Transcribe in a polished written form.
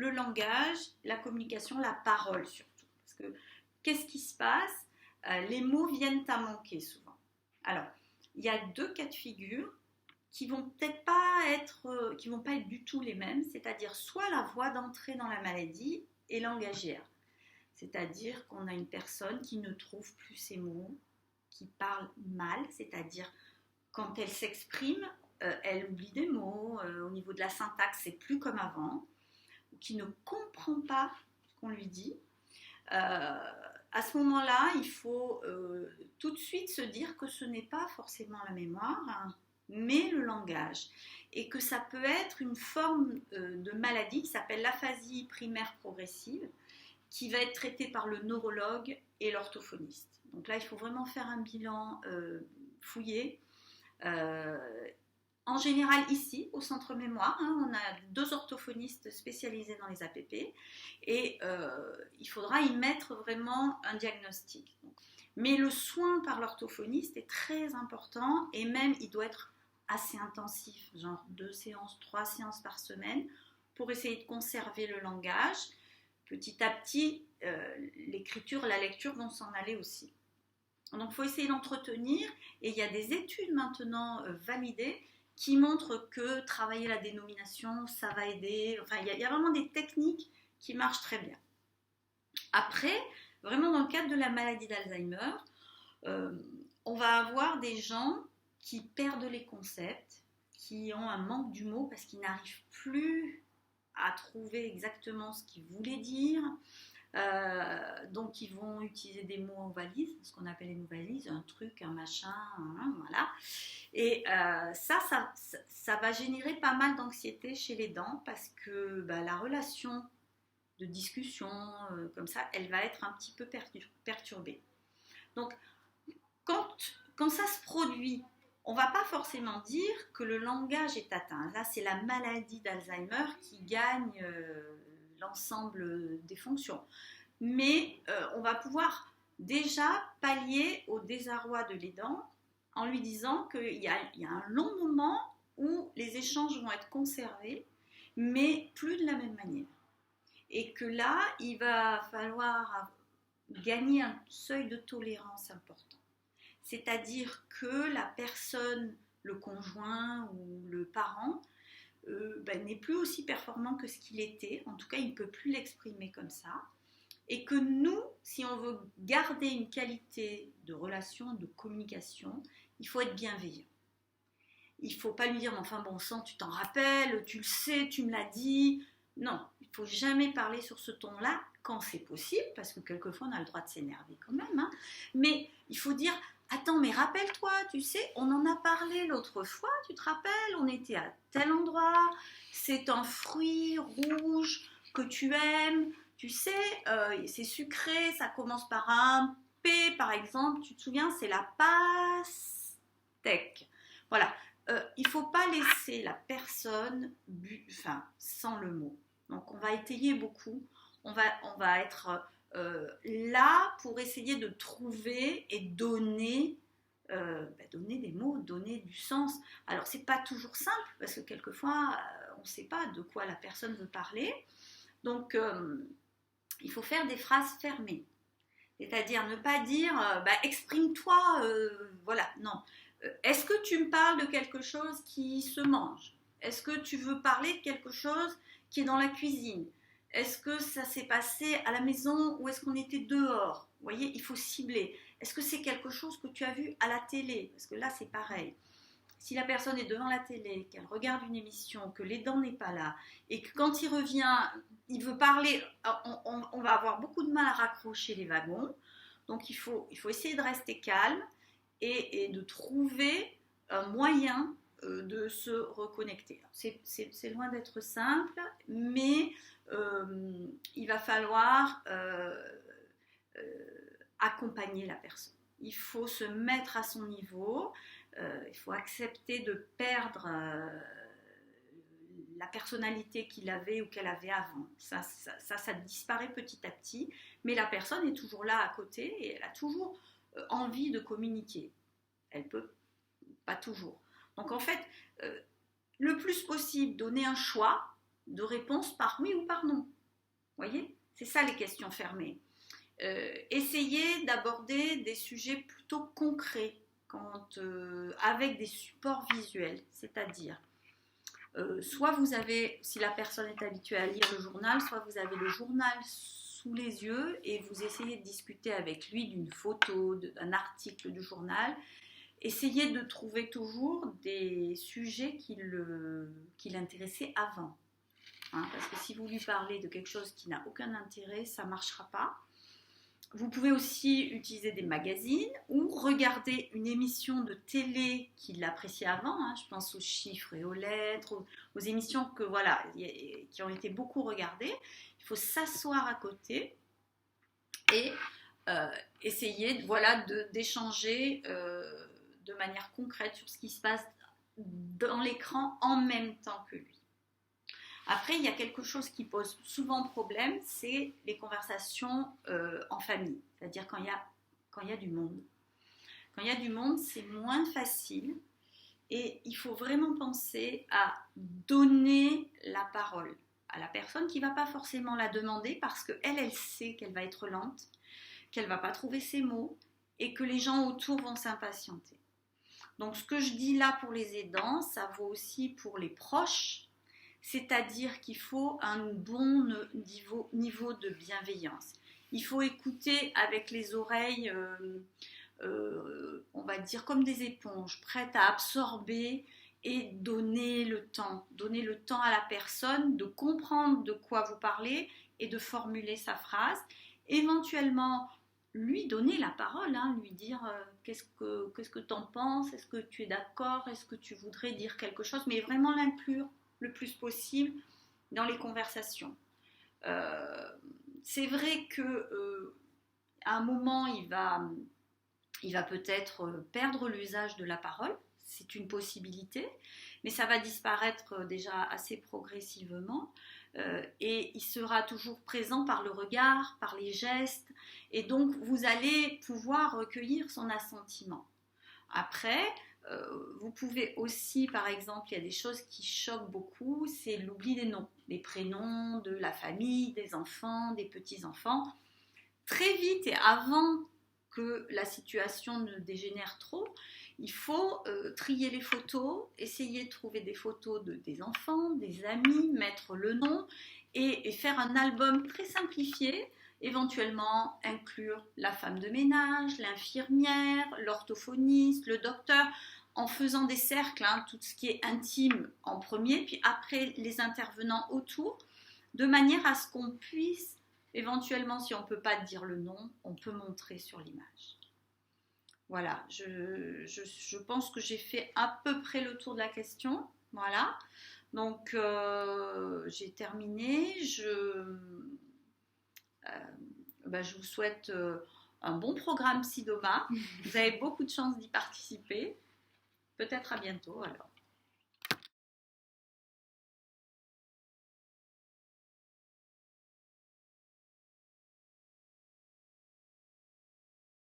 le langage, la communication, la parole surtout. Parce que qu'est-ce qui se passe? Les mots viennent à manquer souvent. Alors, il y a 2 cas de figure qui vont peut-être pas être, qui vont pas être du tout les mêmes, c'est-à-dire soit la voie d'entrée dans la maladie est langagière, c'est-à-dire qu'on a une personne qui ne trouve plus ses mots, qui parle mal, c'est-à-dire quand elle s'exprime, elle oublie des mots, au niveau de la syntaxe, c'est plus comme avant, ou qui ne comprend pas ce qu'on lui dit. À ce moment-là, il faut tout de suite se dire que ce n'est pas forcément la mémoire, hein, mais le langage. Et que ça peut être une forme de maladie qui s'appelle l'aphasie primaire progressive, qui va être traitée par le neurologue et l'orthophoniste. Donc là, il faut vraiment faire un bilan fouillé. En général, ici, au centre mémoire, hein, on a 2 orthophonistes spécialisés dans les APP et il faudra y mettre vraiment un diagnostic. Donc, mais le soin par l'orthophoniste est très important et même il doit être assez intensif, genre 2 séances, 3 séances par semaine pour essayer de conserver le langage. Petit à petit, l'écriture, la lecture vont s'en aller aussi. Donc il faut essayer d'entretenir et il y a des études maintenant validées qui montrent que travailler la dénomination, ça va aider. Enfin, il y a vraiment des techniques qui marchent très bien. Après, vraiment dans le cadre de la maladie d'Alzheimer, on va avoir des gens qui perdent les concepts, qui ont un manque du mot parce qu'ils n'arrivent plus à trouver exactement ce qu'ils voulaient dire. Donc ils vont utiliser des mots en valise, ce qu'on appelle les mots valises, un truc, un machin, voilà. Et ça va générer pas mal d'anxiété chez les dents parce que la relation de discussion comme ça, elle va être un petit peu perturbée. Donc quand ça se produit, on ne va pas forcément dire que le langage est atteint. Là, c'est la maladie d'Alzheimer qui gagne l'ensemble des fonctions. Mais on va pouvoir déjà pallier au désarroi de l'aidant en lui disant qu'il y a un long moment où les échanges vont être conservés, mais plus de la même manière. Et que là, il va falloir gagner un seuil de tolérance important. C'est-à-dire que la personne, le conjoint ou le parent, n'est plus aussi performant que ce qu'il était. En tout cas, il ne peut plus l'exprimer comme ça. Et que nous, si on veut garder une qualité de relation, de communication, il faut être bienveillant. Il ne faut pas lui dire, enfin bon sang, tu t'en rappelles, tu le sais, tu me l'as dit. Non, il ne faut jamais parler sur ce ton-là quand c'est possible, parce que quelquefois on a le droit de s'énerver quand même. Hein. Mais il faut dire, attends, mais rappelle-toi, tu sais, on en a parlé l'autre fois, tu te rappelles, on était à tel endroit, c'est un fruit rouge que tu aimes, tu sais, c'est sucré, ça commence par un P par exemple, tu te souviens, c'est la pastèque. Voilà, il ne faut pas laisser la personne sans le mot. Donc on va étayer beaucoup, on va être là pour essayer de trouver et donner des mots, donner du sens. Alors c'est pas toujours simple parce que quelquefois on ne sait pas de quoi la personne veut parler. Donc il faut faire des phrases fermées. C'est-à-dire ne pas dire exprime-toi, voilà, non. Est-ce que tu me parles de quelque chose qui se mange? Est-ce que tu veux parler de quelque chose qui est dans la cuisine? Est-ce que ça s'est passé à la maison ou est-ce qu'on était dehors? Vous voyez, il faut cibler. Est-ce que c'est quelque chose que tu as vu à la télé? Parce que là, c'est pareil. Si la personne est devant la télé, qu'elle regarde une émission, que l'aidant n'est pas là, et que quand il revient, il veut parler, on va avoir beaucoup de mal à raccrocher les wagons. Donc il faut essayer de rester calme et de trouver un moyen de se reconnecter. C'est loin d'être simple, mais il va falloir accompagner la personne. Il faut se mettre à son niveau, il faut accepter de perdre la personnalité qu'il avait ou qu'elle avait avant. Ça disparaît petit à petit, mais la personne est toujours là à côté et elle a toujours envie de communiquer. Elle peut pas toujours. Donc en fait, le plus possible, donner un choix de réponse par oui ou par non. Vous voyez ? C'est ça les questions fermées. Essayez d'aborder des sujets plutôt concrets avec des supports visuels, c'est-à-dire soit vous avez, si la personne est habituée à lire le journal, soit vous avez le journal sous les yeux et vous essayez de discuter avec lui d'une photo, d'un article du journal. Essayez de trouver toujours des sujets qui l'intéressaient avant. Parce que si vous lui parlez de quelque chose qui n'a aucun intérêt, ça ne marchera pas. Vous pouvez aussi utiliser des magazines ou regarder une émission de télé qu'il appréciait avant. Je pense aux chiffres et aux lettres, aux émissions qui ont été beaucoup regardées. Il faut s'asseoir à côté et essayer d'échanger de manière concrète sur ce qui se passe dans l'écran en même temps que lui. Après, il y a quelque chose qui pose souvent problème, c'est les conversations en famille, c'est-à-dire quand il y a du monde. Quand il y a du monde, c'est moins facile et il faut vraiment penser à donner la parole à la personne qui ne va pas forcément la demander parce qu'elle sait qu'elle va être lente, qu'elle ne va pas trouver ses mots et que les gens autour vont s'impatienter. Donc, ce que je dis là pour les aidants, ça vaut aussi pour les proches. C'est-à-dire qu'il faut un bon niveau de bienveillance. Il faut écouter avec les oreilles, on va dire comme des éponges, prêtes à absorber et donner le temps à la personne de comprendre de quoi vous parlez et de formuler sa phrase. Éventuellement, lui donner la parole, lui dire qu'est-ce que tu en penses, est-ce que tu es d'accord, est-ce que tu voudrais dire quelque chose, mais vraiment l'inclure le plus possible dans les conversations. C'est vrai que à un moment il va peut-être perdre l'usage de la parole, c'est une possibilité, mais ça va disparaître déjà assez progressivement et il sera toujours présent par le regard, par les gestes, et donc vous allez pouvoir recueillir son assentiment. Après, vous pouvez aussi, par exemple, il y a des choses qui choquent beaucoup, c'est l'oubli des noms, des prénoms, de la famille, des enfants, des petits-enfants. Très vite et avant que la situation ne dégénère trop, il faut trier les photos, essayer de trouver des photos des enfants, des amis, mettre le nom et faire un album très simplifié. Éventuellement inclure la femme de ménage, l'infirmière, l'orthophoniste, le docteur, en faisant des cercles, tout ce qui est intime en premier, puis après les intervenants autour, de manière à ce qu'on puisse, éventuellement, si on ne peut pas dire le nom, on peut montrer sur l'image. Voilà, je pense que j'ai fait à peu près le tour de la question. Voilà, donc j'ai terminé. Je vous souhaite un bon programme Sidoma. Vous avez beaucoup de chance d'y participer. Peut-être à bientôt alors.